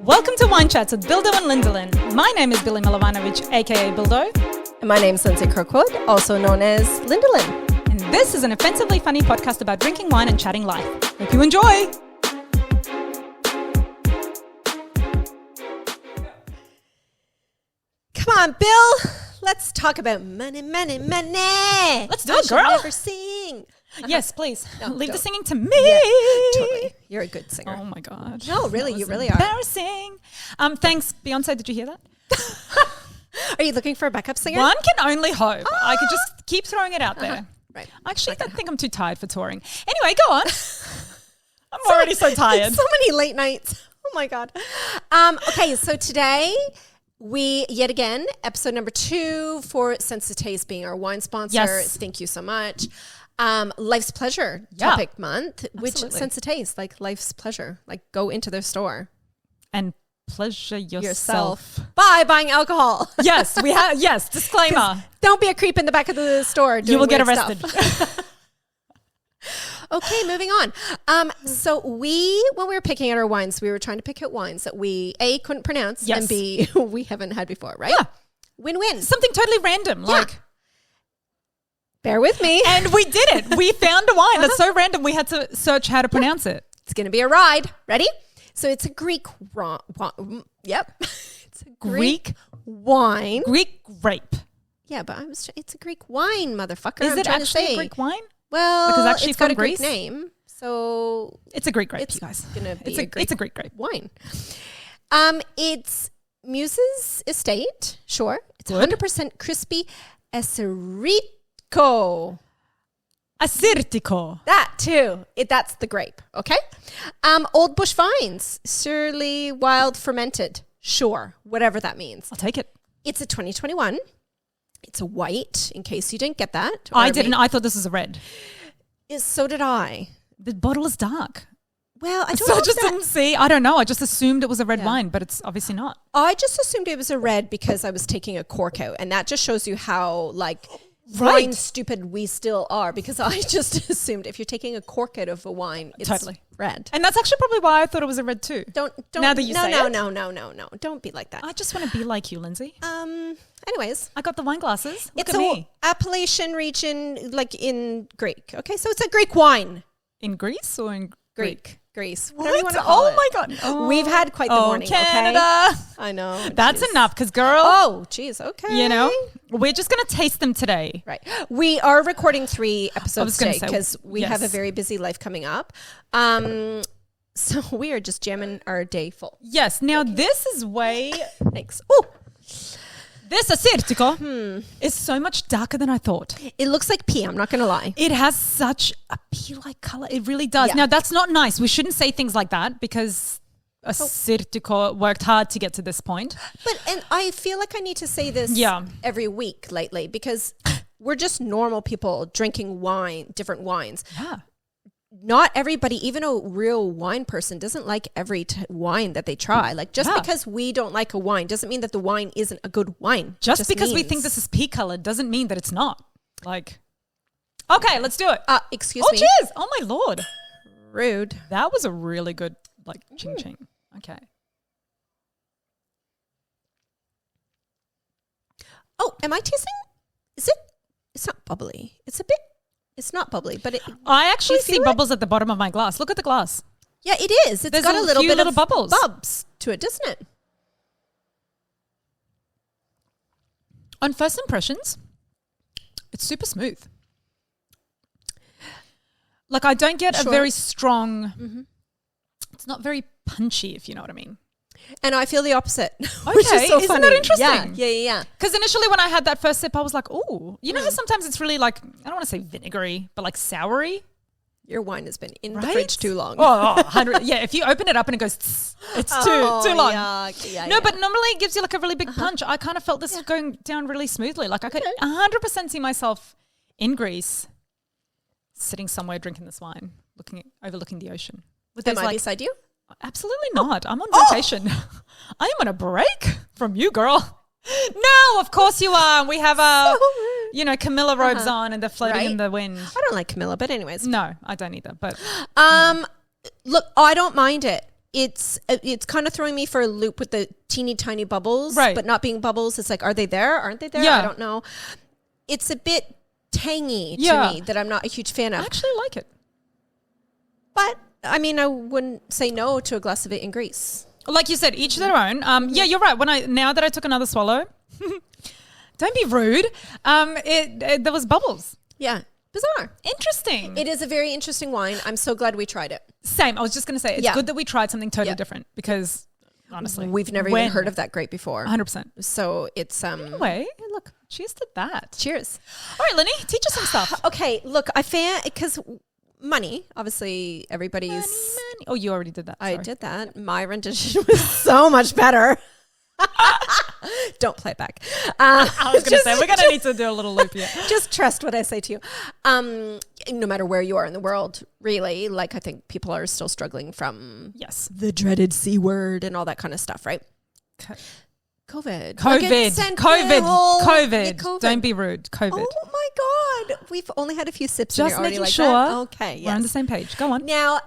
Welcome to Wine Chats with Bildo and Lindelin. My name is Billy Milovanovic, aka Bildo. And my name's Lindsay Kirkwood, also known as Lindelin. And this is an offensively funny podcast about drinking wine and chatting life. Hope you enjoy. Come on, Bill. Let's talk about money. Let's do it, girl. I never sing. Yes, please. No, Leave the don't. singing to me. Yeah, totally. You're a good singer. Oh my God. No, really, That you was really are. embarrassing. Thanks, Beyonce. Did you hear that? Are you looking for a backup singer? One can only hope. I could just keep throwing it out there. Right. Actually, I think I'm too tired for touring. Anyway, go on. I'm already so tired. So many late nights. Oh my God. Okay, so today we, yet again, episode number 2 for Sense of Taste being our wine sponsor. Yes. Thank you so much. Life's Pleasure Yeah. topic month, which Absolutely. Sense of Taste, like Life's Pleasure, like go into their store. And pleasure yourself. By buying alcohol. Yes, we have. Yes, disclaimer. Don't be a creep in the back of the store doing You will get weird arrested. stuff. Okay, moving on. So when we were picking out our wines, we were trying to pick out wines that we, A, couldn't pronounce, Yes. and B, we haven't had before, right? Yeah. Win-win. Something totally random. Yeah. Like, Bear with me. and we did it. We found a wine that's so random we had to search how to pronounce it. It's going to be a ride. Ready? So it's a Greek yep. It's a Greek wine. Greek grape. Yeah, but it's a Greek wine, motherfucker. Is I'm it trying to actually say. a Greek wine? Well, Because actually it's got from a Greek Greece? name. So It's a Greek grape, it's you guys. gonna be It's a Greek grape. wine. It's Muse's Estate. Sure, it's Good. 100% crispy Assyrtiko. Assyrtiko. That too. That's the grape. Okay. Old Bush Vines, Surly Wild Fermented. Sure, whatever that means. I'll take it. It's a 2021. It's a white. In case you didn't get that, I didn't. I thought this was a red. So did I. The bottle is dark. Well, I don't So know. I if just that- didn't see. I don't know. I just assumed it was a red Yeah. wine, but it's obviously not. I just assumed it was a red because I was taking a cork out, and that just shows you how Right. wine stupid we still are. Because I just assumed if you're taking a cork out of a wine, it's Totally. red. And that's actually probably why I thought it was a red too. Don't. Now that you no, say no, it. no. Don't be like that. I just want to be like you, Lindsay. Anyways, I got the wine glasses. Look it's at a me. Appalachian region, like in Greek. Okay, so it's a Greek wine. In Greece or in Greek. Greece. What? Whatever you want to call Oh it. my God. Oh. We've had quite the morning. Canada. Okay? I know. That's Jeez. enough because, girl, Oh, geez. Okay. you know, we're just going to taste them today. Right. We are recording 3 episodes gonna today say, because we have a yes. very busy life coming up. So we are just jamming our day full. Yes. Now, this is way, Thanks. Oh, this Assyrtiko is so much darker than I thought. it looks like pea. I'm not going to lie. It has such a pea-like color. It really does. Yeah. Now, that's not nice. We shouldn't say things like that because Assyrtiko worked hard to get to this point. And I feel like I need to say this Yeah. every week lately because we're just normal people drinking wine, different wines. Yeah. Not everybody, even a real wine person, doesn't like every wine that they try. Like just Yeah. because we don't like a wine doesn't mean that the wine isn't a good wine. It Just because we means- think this is pea colored doesn't mean that it's not. Like, okay, let's do it. Excuse Oh, me. cheers. Oh, my Lord. Rude. That was a really good, like, ching ching. Okay. Oh, am I tasting? Is it? It's not bubbly. It's not bubbly, but it. I actually you see feel it? bubbles at the bottom of my glass. Look at the glass. Yeah, it is. It's There's got a a little few bit little of bubbles. bubs to it, doesn't it? On first impressions, it's super smooth. Like, I don't get a Sure. very strong, it's not very punchy, if you know what I mean. And I feel the opposite. Which Okay, is so isn't funny. that interesting? Yeah. Because initially when I had that first sip, I was like, ooh. You know how sometimes it's really like, I don't want to say vinegary, but like soury? Your wine has been in the Right? fridge too long. Oh, 100. Yeah, if you open it up and it goes, tss, it's too long. Yeah, No, but normally it gives you like a really big punch. I kind of felt this going down really smoothly. Like I could 100% see myself in Greece, sitting somewhere drinking this wine, overlooking the ocean. With Am those, I like, beside you? absolutely not. I'm on vacation. I am on a break from you, girl. No, of course you are. We have our, Camilla robes on and they're floating in Right. the wind. I don't like Camilla, but anyways. No, I don't either. But Look, I don't mind it. it's kind of throwing me for a loop with the teeny tiny bubbles, Right. but not being bubbles. It's like, are they there? Aren't they there? Yeah. I don't know. It's a bit tangy to Yeah. me that I'm not a huge fan I of. actually like it. But I mean, I wouldn't say no to a glass of it in Greece. Like you said, each their own. Yeah, you're right. Now that I took another swallow, don't be rude. There was bubbles. Yeah. Bizarre. Interesting. It is a very interesting wine. I'm so glad we tried it. Same. I was just going to say, it's Yeah. good that we tried something totally Yeah. different because honestly, We've never even heard of that grape before. 100%. So it's Anyway, look, cheers to that. cheers. All right, Lenny, teach us some stuff. Okay, look, because money, obviously everybody's Money. Oh, you already did that. I Sorry. did that. My rendition was so much better. Don't play it back. I was going to say, we're going to need to do a little loop here. Just trust what I say to you. No matter where you are in the world, really, like I think people are still struggling from Yes. the dreaded C word and all that kind of stuff, right? COVID. COVID. COVID. Don't be rude. COVID. Oh my God. We've only had a few sips. Just and you're already making like sure that? Okay. We're on the Yes. same page. Go on. Now,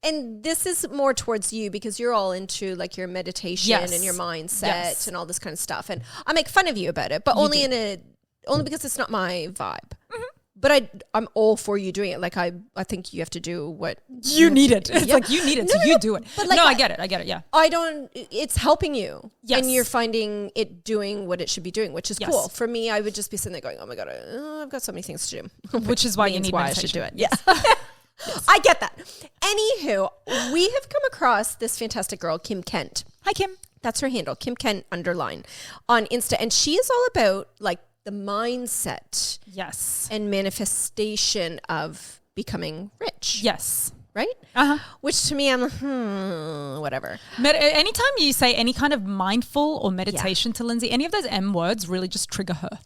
and this is more towards you because you're all into like your meditation Yes. and your mindset Yes. and all this kind of stuff. And I make fun of you about it, but only because it's not my vibe. Mm-hmm. But I'm all for you doing it. Like I think you have to do what You have need to it. do. It's Yeah. like you need it, so you do it. But like no, I get it. Yeah. I don't, it's helping you. Yes. And you're finding it doing what it should be doing, which is Yes. cool. For me, I would just be sitting there going, oh my God, I've got so many things to do. Which is why you means need why I meditation. should do it. Yeah. I get that. Anywho, we have come across this fantastic girl, Kim Kent. Hi, Kim. That's her handle, Kim Kent _ on Insta. And she is all about like the mindset Yes. and manifestation of becoming rich. Yes. Right? Uh-huh. Which to me, I'm like, whatever. Anytime you say any kind of mindful or meditation to Lindsay, any of those M words really just trigger her.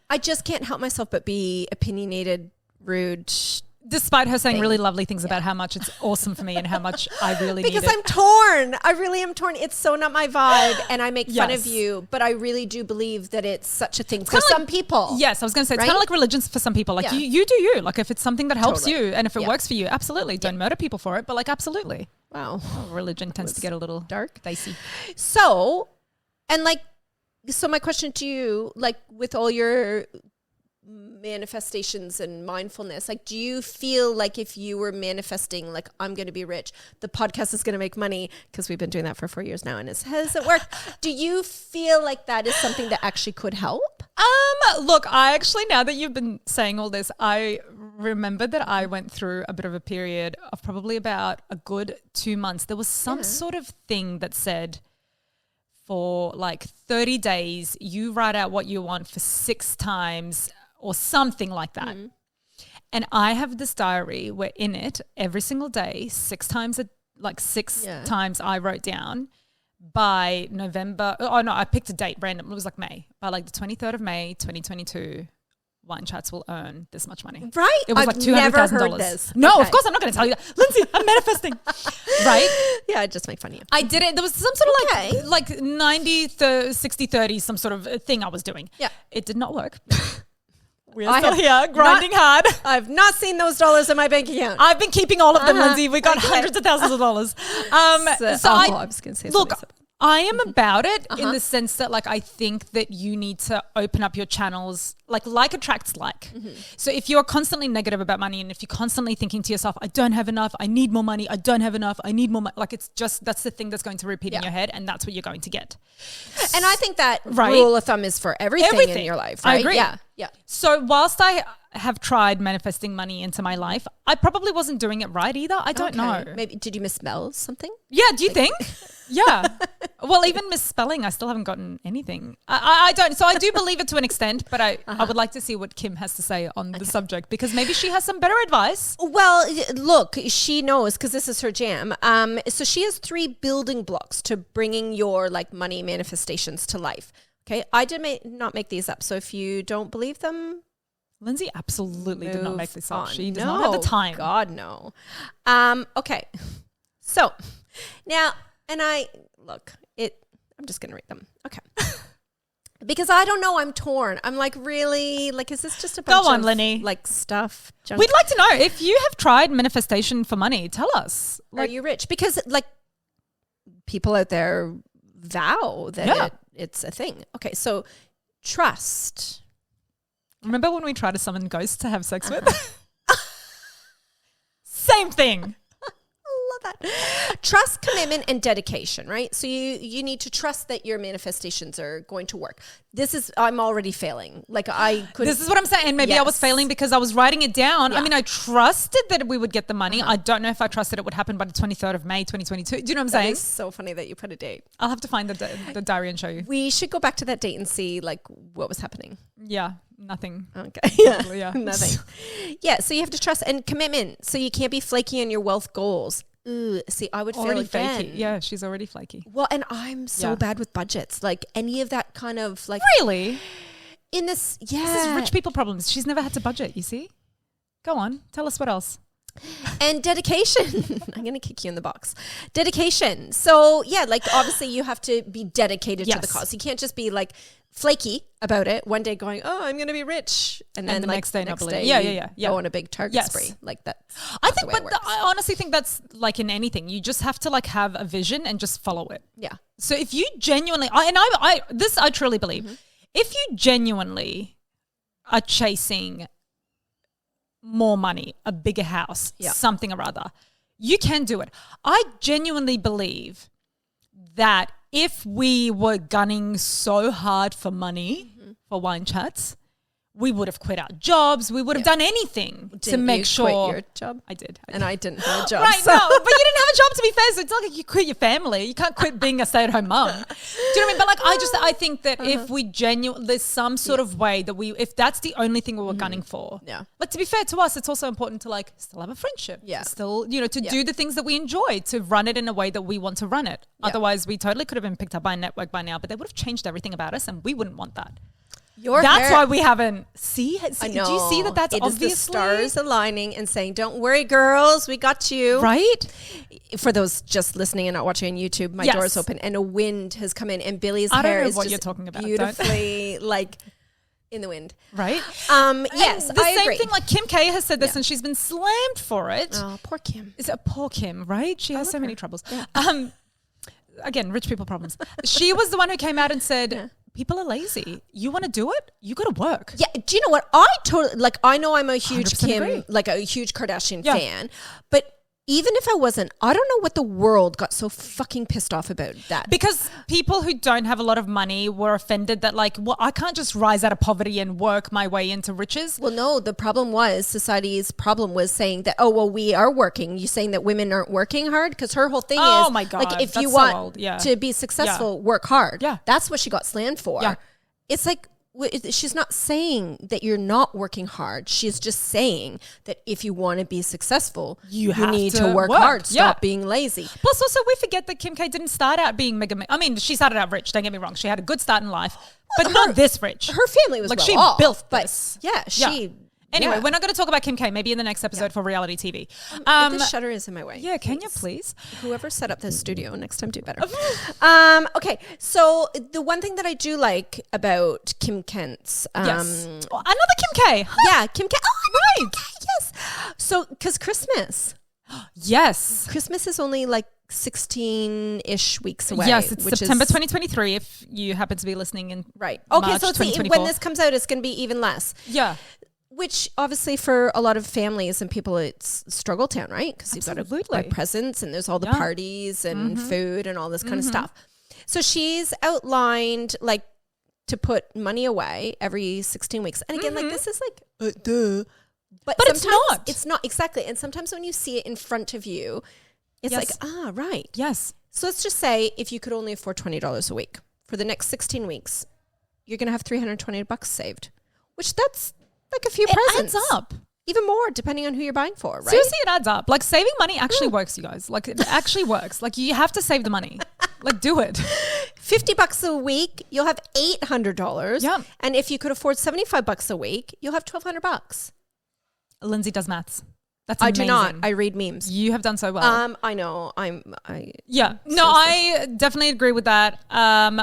I just can't help myself but be opinionated, rude. Despite her saying really lovely things about how much it's awesome for me and how much I really need it. Because I'm torn. I really am torn. It's so not my vibe. And I make fun Yes. of you, but I really do believe that it's such a thing for some people. Yes, I was going to say, it's Right? kind of like religion for some people. Like Yeah. you do you. Like if it's something that helps Totally. you and if it Yeah. works for you, absolutely. Don't murder people for it, but like absolutely. Wow. Religion tends to get a little Dark. dicey. So, and like, so my question to you, like with all your manifestations and mindfulness, like do you feel like if you were manifesting like I'm going to be rich, the podcast is going to make money, because we've been doing that for 4 years now and hasn't worked, do you feel like that is something that actually could help? Look, I actually, now that you've been saying all this, I remember that I went through a bit of a period of probably about a good 2 months. There was some sort of thing that said for like 30 days, you write out what you want for 6 times or something like that. And I have this diary where in it every single day, 6 times, times I wrote down by November. Oh no, I picked a date random. It was like May. By like the 23rd of May, 2022, Wine Chats will earn this much money. Right? It was I've like $200,000. never heard this. No, Okay. of course I'm not going to tell you that. Lindsay, I'm manifesting. Right? Yeah, I just make fun of you. I did it. There was some sort of Okay. like 90, 60, 30, some sort of thing I was doing. Yeah. It did not work. We're I still have here, grinding hard. I've not seen those dollars in my bank account. I've been keeping all of them, Lindsay. We got Okay. hundreds of thousands of dollars. I was going to say look, something. I am about it in the sense that like I think that you need to open up your channels, like attracts like. So if you're constantly negative about money and if you're constantly thinking to yourself, I don't have enough, I need more money, I don't have enough, I need more money, like it's just, that's the thing that's going to repeat in your head and that's what you're going to get. And I think that Right? rule of thumb is for everything in Everything. your life, I right? agree. Yeah. Yeah. So whilst I have tried manifesting money into my life, I probably wasn't doing it right either. I don't know. Maybe did you misspell something? Yeah, do you think? Yeah. Well, even misspelling, I still haven't gotten anything. I don't. So I do believe it to an extent, but I would like to see what Kim has to say on the subject because maybe she has some better advice. Well, look, she knows because this is her jam. So she has 3 building blocks to bringing your like money manifestations to life. Okay, I did not make these up. So if you don't believe them, Lindsay absolutely did not make this up. on. She does not have the time. God, no. Okay. So now, and I'm just going to read them. Okay. Because I don't know, I'm torn. I'm like, really? Like, is this just a bunch Go on, of Lenny. like stuff? Junk? We'd like to know if you have tried manifestation for money. Tell us. Are you rich? Because like, people out there vow that it's a thing. Okay, so trust. Remember when we tried to summon ghosts to have sex with? Same thing. Love that. Trust, commitment, and dedication, right? So you need to trust that your manifestations are going to work. I'm already failing. Like I could. This is what I'm saying. And maybe I was failing because I was writing it down. Yeah. I mean, I trusted that we would get the money. I don't know if I trusted it would happen by the 23rd of May, 2022. Do you know what I'm saying? It's so funny that you put a date. I'll have to find the diary and show you. We should go back to that date and see like what was happening. Yeah, nothing. Okay. Yeah. Yeah. Nothing. Yeah. So you have to trust and commitment. So you can't be flaky on your wealth goals. Ooh, see, I would fail again. Flaky. Yeah, she's already flaky. Well, and I'm so bad with budgets. Like any of that kind of like. Really? In this, yeah. This is rich people problems. She's never had to budget, you see? Go on. Tell us what else. And dedication. I'm going to kick you in the box. Dedication. So, yeah, like obviously you have to be dedicated to the cause. You can't just be like flaky about it one day going, oh, I'm going to be rich. And then the like next day yeah. Go on a big Target spree. Like that. I think, I honestly think that's like in anything. You just have to like have a vision and just follow it. Yeah. So if you genuinely, I truly believe, if you genuinely are chasing more money, a bigger house, something or other, you can do it. I genuinely believe that if we were gunning so hard for money for wine chats, we would have quit our jobs. We would have done anything to make sure. Quit your job? I did. And I didn't have a job. Right, no, but you didn't have a job, to be fair. So it's not like you quit your family. You can't quit being a stay-at-home mum. Do you know what I mean? But like, I think that if we there's some sort of way that if that's the only thing we were gunning for. Yeah. Like, to be fair to us, it's also important to like still have a friendship. Yeah. Still, to do the things that we enjoy, to run it in a way that we want to run it. Yeah. Otherwise, we totally could have been picked up by a network by now, but they would have changed everything about us and we wouldn't want that. That's why we haven't. I know. Do you see that? That's obviously the stars aligning and saying, "Don't worry, girls, we got you." Right. For those just listening and not watching on YouTube, my door is open and a wind has come in, and Billy's hair is what just you're talking about, beautifully like in the wind. Right. Yes, the same thing. Like Kim K has said this, and she's been slammed for it. Oh, poor Kim. Is it poor Kim? Right. She has so many troubles. Yeah. Again, rich people problems. She was the one who came out and said. Yeah. People are lazy. You want to do it? You got to work. Yeah. Do you know what? I totally like. I know I'm a huge Kim, agree. like a huge Kardashian fan, but even if I wasn't, I don't know what the world got so fucking pissed off about that. Because people who don't have a lot of money were offended that like, well, I can't just rise out of poverty and work my way into riches. Well, no, the problem was society's problem was saying that, oh, well, we are working. You saying that women aren't working hard? Because her whole thing is, my God, like, if you want to be successful, work hard. Yeah. That's what she got slammed for. Yeah. It's like, she's not saying that you're not working hard. She's just saying that if you want to be successful, you need to work hard. Stop being lazy. Plus, also, we forget that Kim K didn't start out being mega. I mean, she started out rich. Don't get me wrong. She had a good start in life, but not this rich. Her family was like well she off, built but this. Yeah, she. Anyway, we're not going to talk about Kim K. Maybe in the next episode for reality TV. The shutter is in my way. Yeah, can you please? Whoever set up this studio next time do better. Okay, so the one thing that I do like about Kim Kent's, another Kim K. Yeah, Kim K. Oh, right. Kim K, yes. So because Christmas, Christmas is only like 16-ish weeks away. Yes, it's September 2023. If you happen to be listening in okay, March so when this comes out, it's going to be even less. Yeah. Which obviously for a lot of families and people, it's struggle town, right? Because you've got to buy presents and there's all the parties and food and all this kind of stuff. So she's outlined like to put money away every 16 weeks. And again, like this is like, duh. But it's not. It's not, exactly. And sometimes when you see it in front of you, it's like, right. Yes. So let's just say if you could only afford $20 a week for the next 16 weeks, you're going to have $320 saved, which that's like a few presents. It adds up. Even more, depending on who you're buying for, right? Seriously, it adds up. Like, saving money actually works, you guys. Like, it actually works. Like, you have to save the money. Like, do it. $50 a week, you'll have $800. Yeah. And if you could afford $75 a week, you'll have $1,200. Lindsay does maths. That's amazing. I do not. I read memes. You have done so well. I know. I definitely agree with that.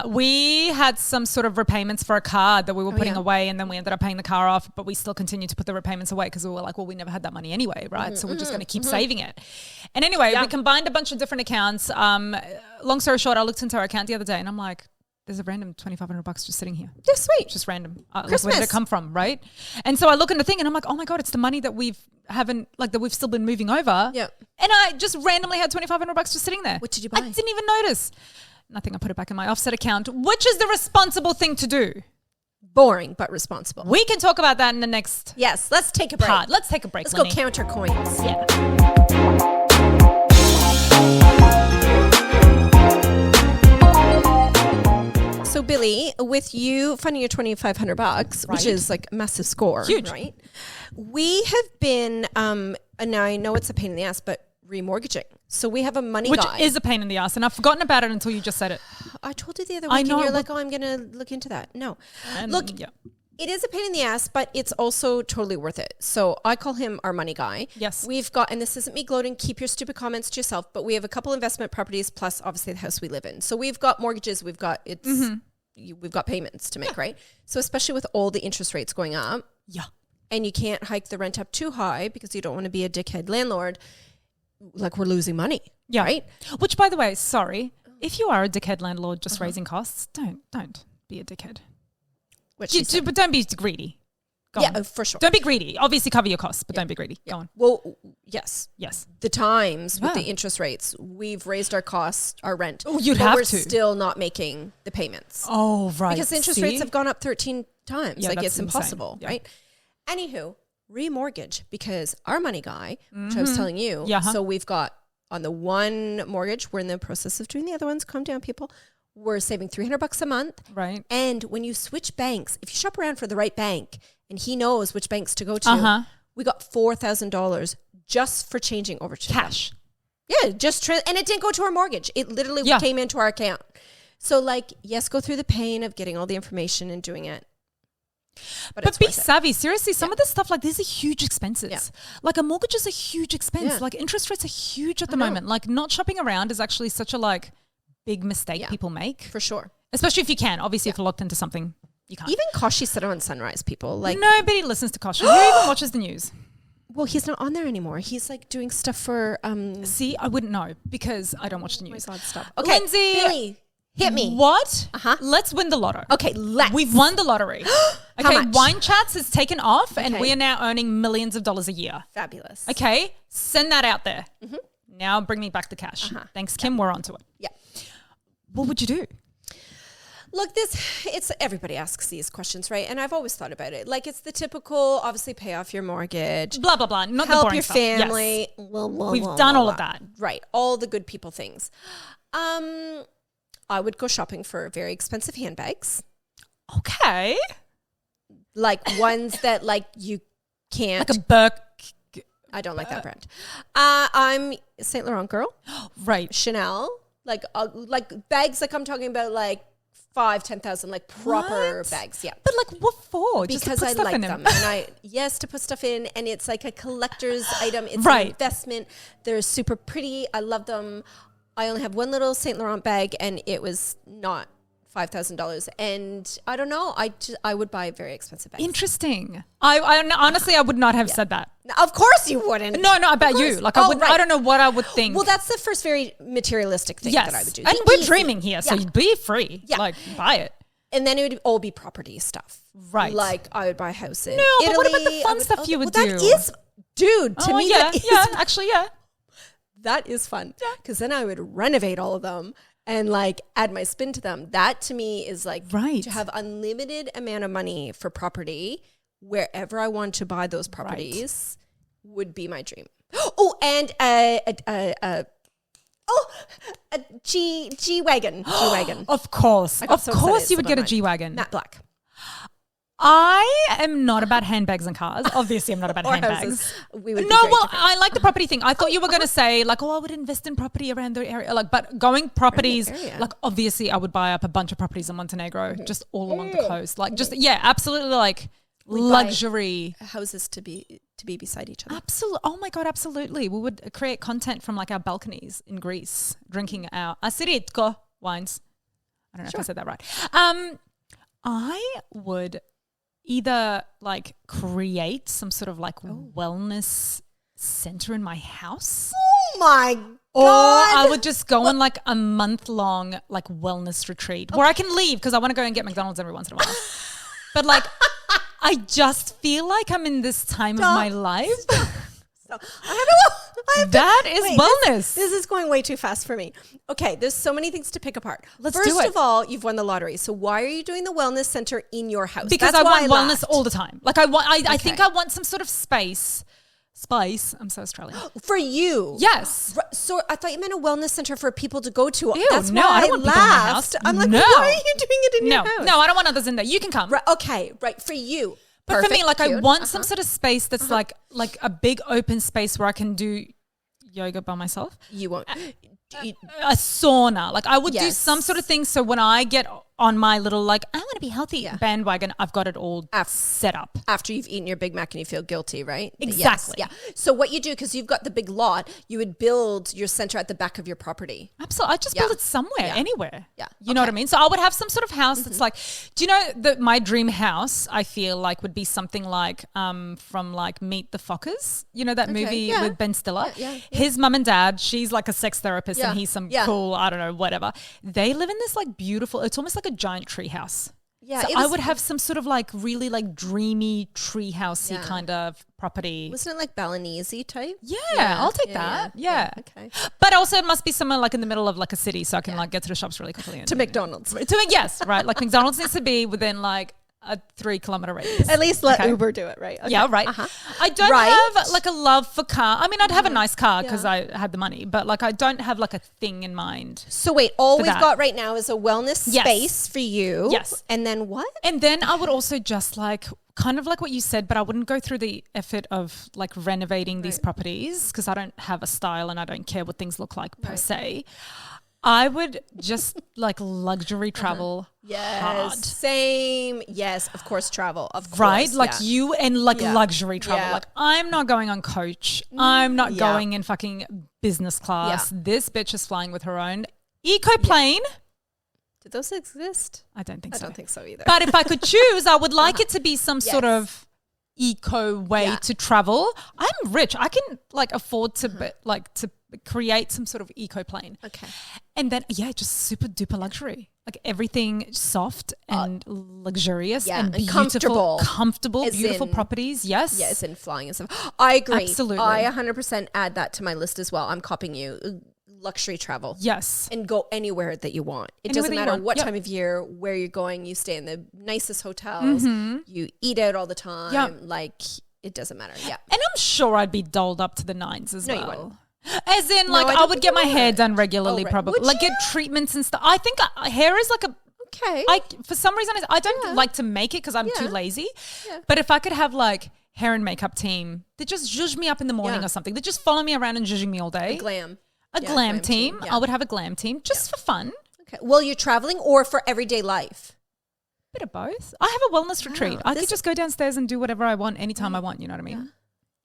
We had some sort of repayments for a car that we were putting away, and then we ended up paying the car off, but we still continued to put the repayments away because we were like, well, we never had that money anyway, right? So we're just going to keep saving it. And anyway, we combined a bunch of different accounts. long story short, I looked into our account the other day and I'm like, there's a random $2,500 just sitting here. Yeah, sweet. Just random. Like, Christmas. where did it come from, right? And so I look in the thing and I'm like, oh my God, it's the money that we've still been moving over. Yeah. And I just randomly had $2,500 just sitting there. What did you buy? I didn't even notice. Nothing. I put it back in my offset account, which is the responsible thing to do. Boring, but responsible. We can talk about that in the next Yes, let's take a break. part. Let's take a break, Let's Lenny. go count our coins. Yeah. So Billy, with you funding your $2,500, which Right. is like a massive score, Huge. right? We have been, and now I know it's a pain in the ass, but remortgaging. So we have a money Which guy. is a pain in the ass. And I've forgotten about it until you just said it. I told you the other I week, know, and you're but- like, oh, I'm going to look into that. No. And Look, yeah. it is a pain in the ass, but it's also totally worth it. So I call him our money guy. Yes. We've got, and this isn't me gloating, keep your stupid comments to yourself, but we have a couple investment properties plus obviously the house we live in. So we've got mortgages, we've got we've got payments to make, right? So especially with all the interest rates going up, Yeah. and you can't hike the rent up too high because you don't want to be a dickhead landlord, like we're losing money. Yeah. Right? Which, by the way, sorry, if you are a dickhead landlord just raising costs, don't be a dickhead. What she said. But don't be greedy. Go Yeah, on. for sure. Don't be greedy. Obviously, cover your costs, but don't be greedy. Go on. Well, yes. Yes. The times with Yeah. the interest rates, we've raised our costs, our rent. Oh, you'd but have we're to. still not making the payments. Oh, right. Because interest rates have gone up 13 times. Yeah, like that's it's insane. impossible, Yeah. right? Anywho, remortgage because our money guy, which I was telling you, Yeah. so we've got on the one mortgage, we're in the process of doing the other ones. Calm down, people. We're saving $300 a month. Right. And when you switch banks, if you shop around for the right bank and he knows which banks to go to, we got $4,000 just for changing over to them. Cash. Yeah, and it didn't go to our mortgage. It literally Yeah. came into our account. So like, yes, go through the pain of getting all the information and doing it. But it's be worth it. savvy. Seriously, some of the stuff like these are huge expenses. Yeah. Like a mortgage is a huge expense. Yeah. Like interest rates are huge at the know. moment. Like not shopping around is actually such a like big mistake Yeah. people make. For sure. Especially if you can. Obviously, if you're locked into something, you can't. Even Koshi said it on Sunrise, people. Like, Nobody listens to Kosher. Who even watches the news? well, he's not on there anymore. He's like doing stuff for See, I wouldn't know because I don't watch the news. God, stop. Okay, Lindsay, Billy, hit me. What? Uh-huh. Let's win the lotto. Okay, let's. We've won the lottery. How Okay, much? Wine Chats has taken off and Okay. we are now earning millions of dollars a year. Fabulous. Okay, send that out there. Now bring me back the cash. Thanks, Kim. We're on to it. Yeah. What would you do? Look, it's everybody asks these questions, right? And I've always thought about it. Like, it's the typical, obviously, pay off your mortgage, Blah, blah, blah. Not the help boring your stuff. Yes. family. Blah, blah, We've blah, done blah, all of blah. that. Right. All the good people things. I would go shopping for very expensive handbags, Okay. like ones that like you can't. Like a Burke. I don't like that brand. I'm a Saint Laurent girl, Right. Chanel, like bags. Like I'm talking about like 5,000-10,000, like proper What? bags. Yeah. But like what for? Just to Because put I stuff like in them, them. and to put stuff in, and it's like a collector's item. It's Right. an investment. They're super pretty. I love them. I only have one little Saint Laurent bag, and it was not $5,000. And I don't know. I would buy very expensive bags. Interesting. I honestly, I would not have said that. Of course you wouldn't. No, about Of you. course. Like I Oh, would. right. I don't know what I would think. Well, that's the first very materialistic thing yes, that I would do. and The we're easy- dreaming here, so Yeah. be free. Yeah. Like buy it. And then it would all be property stuff. Right. Like I would buy a house in No, Italy. but what about the fun I would- stuff you would well, do? That is, dude, to Oh, me, yeah, that is yeah. Actually, yeah. that is fun because then I would renovate all of them and like add my spin to them. That to me is like Right. to have unlimited amount of money for property wherever I want to buy those properties would be my dream. Oh, and a G wagon. Of course, I got of so course, excited you would it's get a on G wagon. Matte black. I am not about handbags and cars. Obviously, I'm not about Or handbags. houses. We would be No, very well, different. I like the property thing. I thought you were going to say like, oh, I would invest in property around the area. Like, but going properties, area. like obviously, I would buy up a bunch of properties in Montenegro, just all along the coast. Like, just yeah, absolutely, like buy- luxury. houses to be beside each other. Absolutely. Oh my God, absolutely. We would create content from like our balconies in Greece, drinking our asiritko wines. I don't know if I said that right. I would either like create some sort of like wellness center in my house. Oh my Or God. I would just go on like a month-long like wellness retreat where I can leave because I want to go and get McDonald's every once in a while. But like, I just feel like I'm in this time of my life. So I have to That is wait, wellness. This is going way too fast for me. Okay, there's so many things to pick apart. Let's First do it. of all, you've won the lottery. So why are you doing the wellness center in your house? Because That's I why want wellness laughed. all the time. Like I think I want some sort of space. Spice. I'm so Australian. For you. Yes. So I thought you meant a wellness center for people to go to. Ew, That's no, why I I don't want people in my house. laughed. I'm like, No. why are you doing it in your house? No, I don't want others in there. You can come. Right, okay, right, for you. But for me, Perfect, like I cute. want some sort of space that's like a big open space where I can do yoga by myself. You won't. A sauna. Like I would do Yes. some sort of thing so when I get on my little like I want to be healthy bandwagon, I've got it all set up. After you've eaten your Big Mac and you feel guilty, right? Exactly. Yes, yeah. So what you do, because you've got the big lot, you would build your center at the back of your property. Absolutely. I just build it somewhere, anywhere. Yeah. You know what I mean? So I would have some sort of house that's like, do you know that my dream house, I feel like would be something like from like Meet the Fockers. You know that movie with Ben Stiller? Yeah. His mum and dad, she's like a sex therapist Yeah. and he's some Yeah. cool, I don't know, whatever. They live in this like beautiful, it's almost like a giant tree house. Yeah, So it I was- would have some sort of like really like dreamy tree housey kind of property. Wasn't it like Balinese type? Yeah, I'll take that. Yeah. Okay. But also it must be somewhere like in the middle of like a city so I can like get to the shops really quickly. And, To McDonald's. yes, right. Like McDonald's needs to be within like a 3-kilometer radius. At least let Okay. Uber do it, right? Okay. Yeah, right. I don't Right. have like a love for car. I mean, I'd have a nice car because I had the money, but like I don't have like a thing in mind. So wait, all For we've that. got right now is a wellness Yes. space for you. Yes. And then what? And then I would also just like kind of like what you said, but I wouldn't go through the effort of like renovating these properties because I don't have a style and I don't care what things look like per se. I would just like luxury travel hard. Same. Yes, of course, travel. Of course. Right? Like yeah. you and like luxury travel. Yeah. Like I'm not going on coach. I'm not Yeah. going in fucking business class. Yeah. This bitch is flying with her own eco plane. Do those exist? I don't think I so. don't think so either. But if I could choose, I would like it to be some sort of eco way to travel. I'm rich. I can like afford to to create some sort of eco plane. Okay. And then just super duper luxury. Like everything soft and luxurious and and beautiful, comfortable. comfortable, As beautiful in- properties. Yes. Yes, and flying and stuff. I agree. Absolutely. I 100% add that to my list as well. I'm copying you. Luxury travel. Yes. And go anywhere that you want. It Anywhere doesn't that you matter want. what Yep. time of year, where you're going. You stay in the nicest hotels. You eat out all the time. Yep. Like, it doesn't matter. Yeah. And I'm sure I'd be dolled up to the nines as No, you well. wouldn't. As in, like, I I don't would think get you my hair would. done regularly, Oh, right. probably. Would Like, you? get treatments and stuff. I think hair is like a. Okay. For some reason, I don't like to make it because I'm too Yeah. lazy. Yeah. But if I could have like hair and makeup team that just zhuzh me up in the morning Yeah. or something, that just follow me around and zhuzhing me all day. Glam. A Yeah, glam team. Yeah. I would have a glam team just for fun. Okay. Well, you're traveling or for everyday life? Bit of both. I have a wellness retreat. I could this- just go downstairs and do whatever I want anytime I want. You know what I mean?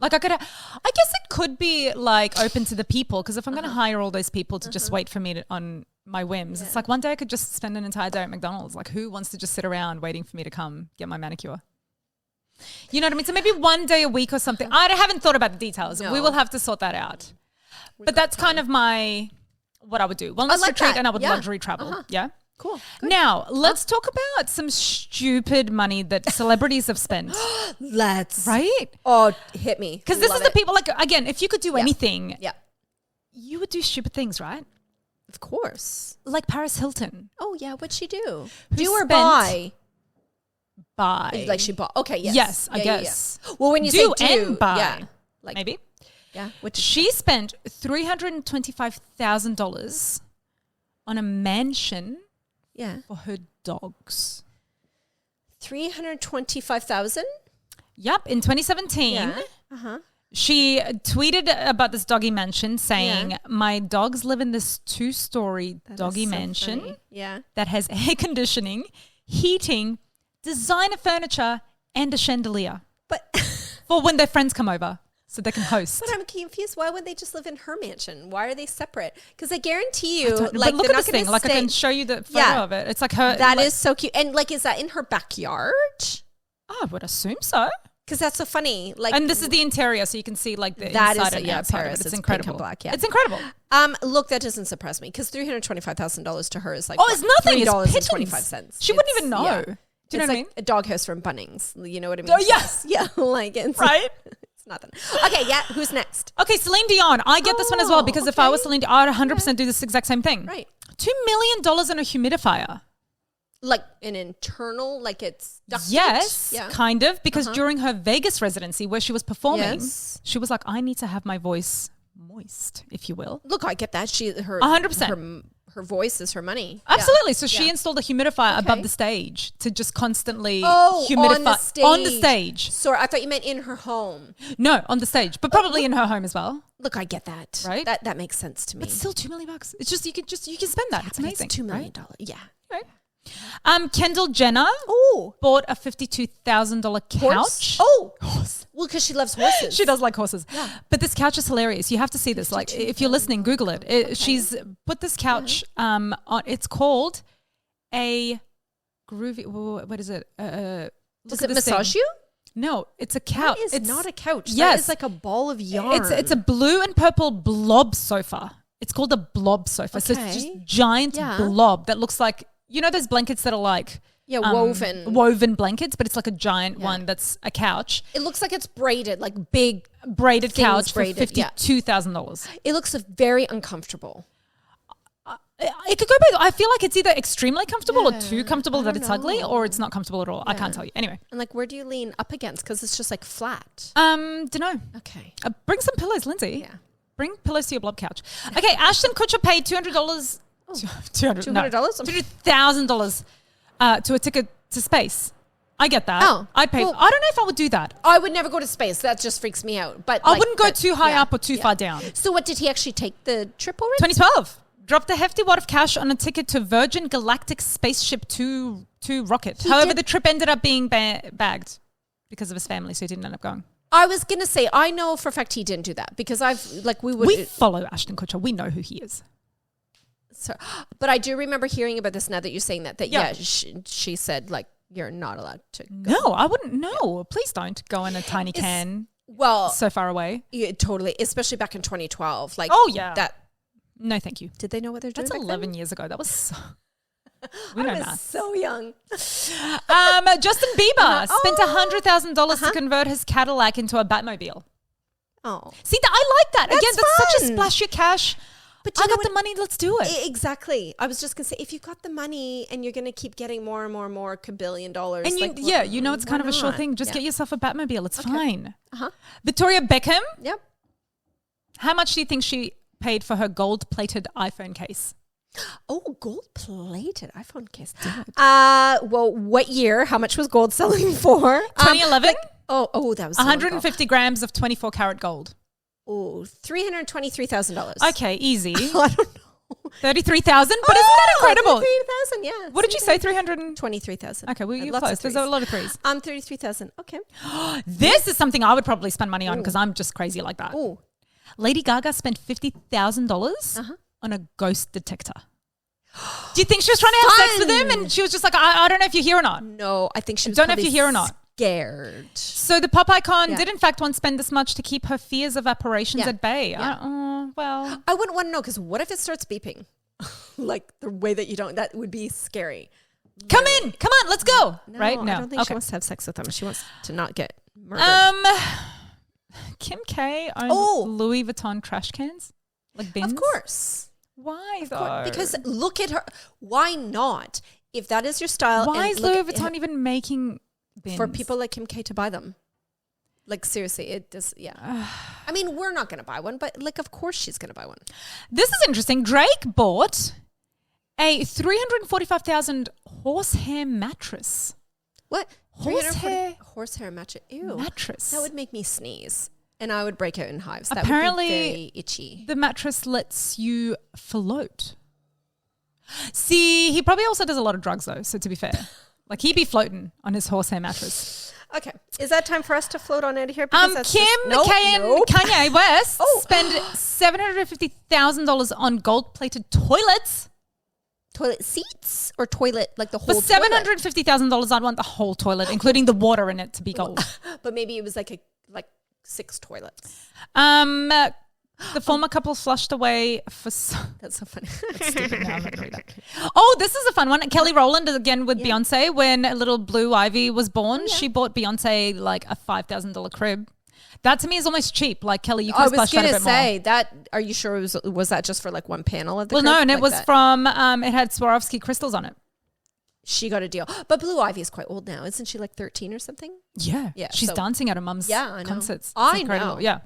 Like I guess it could be like open to the people because if I'm going to hire all those people to just wait for me on my whims, it's like one day I could just spend an entire day at McDonald's. Like who wants to just sit around waiting for me to come get my manicure? You know what I mean? So maybe one day a week or something. I haven't thought about the details. No. We will have to sort that out. But that's kind of what I would do. Wellness like retreat that. and I would Yeah. luxury travel. Yeah. Cool. Now, let's talk about some stupid money that celebrities have spent, Let's. right? Oh, hit me. Because this Love is the it. people, like, again, if you could do anything, Yeah. you would do stupid things, right? Of course. Like Paris Hilton. Oh, yeah. What'd she do? Who Do or spent- buy? Buy. Like she bought. Okay, yes. Yes, I Yeah, yeah, yeah. guess. Well, when you Do say do, and buy. yeah. Like, Maybe. yeah. Which She spent $325,000 on a mansion yeah. for her dogs. 325,000? Yep, in 2017. Yeah. Uh-huh. She tweeted about this doggy mansion saying, my dogs live in this 2-story doggy so mansion funny. Yeah. that has air conditioning, heating, designer furniture, and a chandelier But for when their friends come over so they can host. But I'm confused. Why would they just live in her mansion? Why are they separate? Because I guarantee you, But like, look they're at not this going thing. to Like I stay. can show you the photo Yeah. of it. It's like her. That like, is so cute. And like, is that in her backyard? I would assume so. Because that's so funny. Like, and this is the interior, so you can see like the that inside is, and yeah, outside. Paris. It's It's incredible. pink and black, yeah. It's incredible. Look, that doesn't surprise me because $325,000 to her is like, Oh, it's nothing. It's $3.25. She wouldn't even know. Yeah. Do you It's know what I like mean? a doghouse from Bunnings. You know what I mean? Oh, yes. Yeah. Like, it's Right? It's nothing. Okay. Yeah. Who's next? Okay, Celine Dion. I get this one as well because if I was Celine Dion, I'd 100% do this exact same thing. Right. $2 million in a humidifier. Like an internal, like it's ducted? Yes, Yeah. kind of. Because during her Vegas residency where she was performing, Yes. she was like, I need to have my voice moist, if you will. Look, I get that. Her 100%. Her voice is her money. Absolutely. So Yeah. she installed a humidifier above the stage to just constantly humidify humidify on the stage. Sorry, I thought you meant in her home. No, on the stage, but probably in her home as well. Look, I get that. Right? That makes sense to me. But still $2 million. It's just you can spend that. It's But amazing. $2 million. right? Yeah. Right. Kendall Jenner Oh. bought a $52,000 couch. Oh. Well, because she loves horses. She does like horses. But this couch is hilarious. You have to see this. Like, if you're listening, Google it. She's put this couch on. It's called a groovy. What is it? Does it massage you? No, it's a couch. That is it's not a couch. Yes. That is like a ball of yarn. It's a blue and purple blob sofa. It's called a blob sofa. So it's just Okay. giant Yeah. blob that looks like, you know those blankets that are like woven blankets, but it's like a giant one that's a couch. It looks like it's braided, like big. Braided Things couch braided, for yeah. $52,000. It looks very uncomfortable. It could go both. I feel like it's either extremely comfortable or too comfortable that it's ugly, or it's not comfortable at all. I can't tell you. Anyway, And like, where do you lean up against? Because it's just like flat. dunno. Okay. Bring some pillows, Lindsay. Yeah. Bring pillows to your blob couch. Okay, Ashton Kutcher paid $200. $200,000 to a ticket to space. I get that. Oh, I'd pay. well- I don't know if I would do that. I would never go to space. That just freaks me out. But I like, wouldn't go that- too high yeah, up or too yeah. far down. So what, did he actually take the trip already? 2012. Dropped a hefty wad of cash on a ticket to Virgin Galactic Spaceship 2 rocket. However, the trip ended up being bagged because of his family, so he didn't end up going. I was going to say, I know for a fact he didn't do that because We follow Ashton Kutcher. We know who he is. So, but I do remember hearing about this now that you're saying that Yeah. she said like, you're not allowed to go. No, I wouldn't. No, please don't go in a tiny can Well, so far away. yeah, totally. Especially back in 2012. Like, Oh, yeah. That, No, thank you. did they know what they're doing? That's back 11 years ago. That was so... We then? know I was maths. so young. Justin Bieber spent $100,000 to Uh-huh. convert his Cadillac into a Batmobile. Oh, See, I like that. Again, That's that's such a fun. splash of cash. But you I know got the money. Let's do it. Exactly. I was just gonna say, if you've got the money and you're gonna keep getting more and more and more $1 billion, And you, like, you know, it's kind of a sure not? thing. Just Yeah. get yourself a Batmobile. It's fine. Uh-huh. Victoria Beckham, Yep. how much do you think she paid for her gold-plated iPhone case? Oh, gold-plated iPhone case. Well, what year? How much was gold selling for? 2011, That was so long ago. 150 grams of 24-karat gold. Oh, $323,000. Okay, easy. I don't know. 33,000, but isn't that incredible? 33,000, yeah. What did you say, 300? 23,000. Okay, well, you're Lots of close. There's threes. a lot of threes. 33,000. Okay. This is something I would probably spend money on because I'm just crazy like that. Oh, Lady Gaga spent $50,000 on a ghost detector. Do you think she was trying to have sex with him and she was just like, I don't know if you're here or not? no, I think she was Don't know if probably you're here or not. scared. So the pop icon Yeah. did in fact once spend this much to keep her fears of apparitions Yeah. at bay. Yeah. Well, I wouldn't want to know because what if it starts beeping? Like the way that you don't, that would be scary. come on, let's go. No, right? I No. don't think she Okay. wants to have sex with them. She wants to not get murdered. Kim K owns Oh. Louis Vuitton trash cans, like bins. Of course. Why though? Because look at her. Why not? If that is your style. why and is look Louis at- Vuitton even making bins for people like Kim K to buy them? Like seriously, it does. Yeah. I mean, we're not going to buy one, but like, of course, she's going to buy one. This is interesting. Drake bought a $345,000 horsehair mattress. What? Horsehair Horsehair mattress. Ew. mattress. That would make me sneeze, and I would break out in hives. That Apparently, would be very itchy. the mattress lets you float. See, he probably also does a lot of drugs though. So to be fair, like he'd be floating on his horsehair mattress. Okay, is that time for us to float on out of here? Because that's Kim just- K and Nope. Kanye West Oh. spend $750,000 on gold-plated toilets. Toilet seats or toilet, like the whole For $750,000, I'd want the whole toilet, including the water in it, to be gold. But maybe it was like 6 toilets. The former couple flushed away for... That's so funny. That's stupid. No, I'm not going to read that. Oh, this is a fun one. Kelly Rowland, again with Beyonce, when little Blue Ivy was born, she bought Beyonce like a $5,000 crib. That to me is almost cheap. Like, Kelly, you can splash out a bit more. I was going to say, that, are you sure was that just for like one panel of the crib? Well, no, and like it was that? from, it had Swarovski crystals on it. She got a deal. But Blue Ivy is quite old now. Isn't she like 13 or something? Yeah. She's dancing at her mum's concerts. I know. Yeah.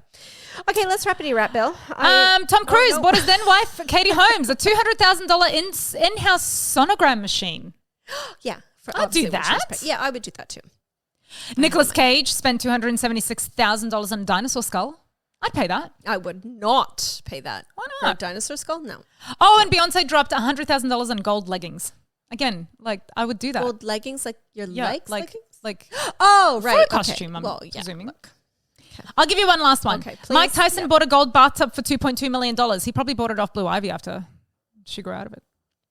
Okay, let's wrap Bill. Tom Cruise bought his then wife, Katie Holmes, a $200,000 in-house sonogram machine. Yeah. I'd do that. Yeah, I would do that too. Nicolas Cage spent $276,000 on a dinosaur skull. I'd pay that. I would not pay that. Why For not? a dinosaur skull? No. Oh, and Beyonce dropped $100,000 on gold leggings. Again, like, I would do that. Gold leggings, like your legs leggings? Like, oh, right. For a costume, okay. I'm presuming. Okay. I'll give you one last one. Okay, Mike Tyson bought a gold bathtub for $2.2 million. He probably bought it off Blue Ivy after she grew out of it.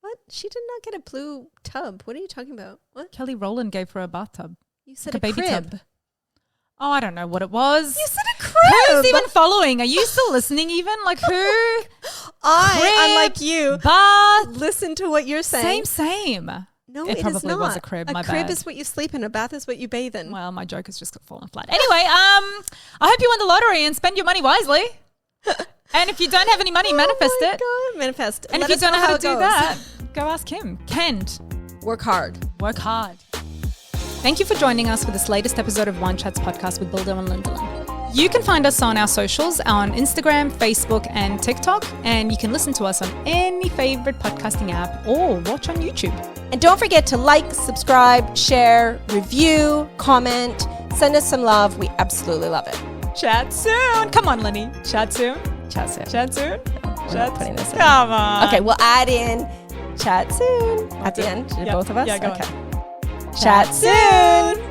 What? She did not get a blue tub. What are you talking about? What? Kelly Rowland gave her a bathtub. You said like a baby crib. tub. Oh, I don't know what it was. You said a crib. Who's even following? Are you still listening even? Like, who? Unlike you, bath. listen to what you're saying. Same. No, it probably is not. was a crib. A my crib bad. is what you sleep in. A bath is what you bathe in. Well, my joke has just fallen flat. Anyway, I hope you win the lottery and spend your money wisely. And if you don't have any money, manifest it. God, manifest. And if you don't know how to do that, go ask him. Kent. Work hard. Work hard. Thank you for joining us for this latest episode of Wine Chats Podcast with Bildo and Lindeland. You can find us on our socials on Instagram, Facebook, and TikTok. And you can listen to us on any favorite podcasting app or watch on YouTube. And don't forget to like, subscribe, share, review, comment, send us some love. We absolutely love it. Chat soon. Come on, Lenny. Chat soon. Chat soon. Chat soon. Chat putting this in. Come on. Okay, we'll add in chat soon at the end. Yep. Both of us? Yeah, go okay. on. Chat soon.